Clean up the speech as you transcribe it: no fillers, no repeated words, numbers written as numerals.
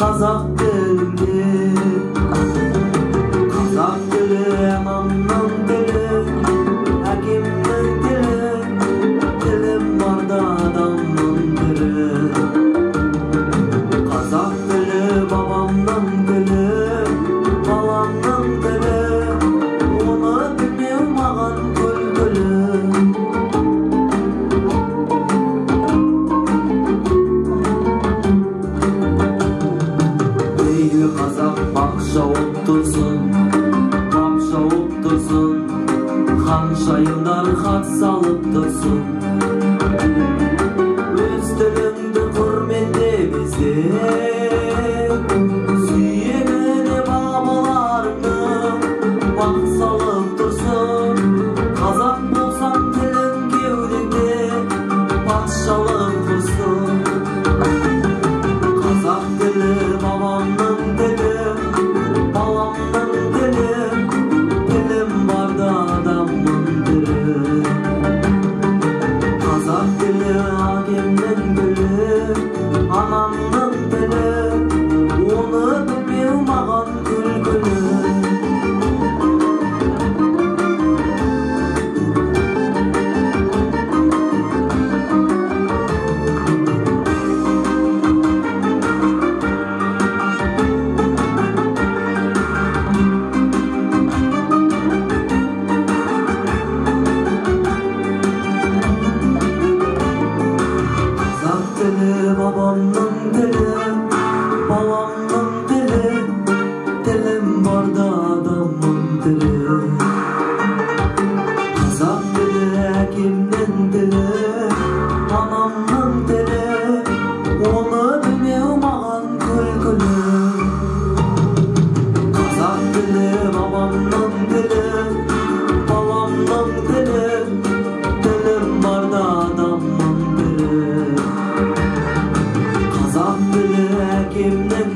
Kazak dili, Kazak dili, anamның dili, әкемнің dili, dilim barda adamның dili. Kazak dili, babamның dili, balamның dili, onu bilmеу маған күлкілі. Қазақ бақша отырсын, қапша отырсын, ханшайымдар хат салып тұрсын. Өз тіліңді құрметте безеп, сүйегіне бабаларыңның бақ салып тұрсын. Қазақ болсаң тілің кеудеңде патшалық құрсын. Қазақ тілі бабамның dili, balamның dili, dilim barda adamның dili. Kazak dili, әкемнің dili, anamның dili, onu bilmеу маған күлкілі. Babamның dili, balamның dili, dilim barda adamның dili. Kazak dili, әкемнің dili, anamның dili, onu bilмеу маған күлкілі. Kazak dili, babamның dili, balamның dili, dilim barda adamның dili. Kazak dili, әкемнің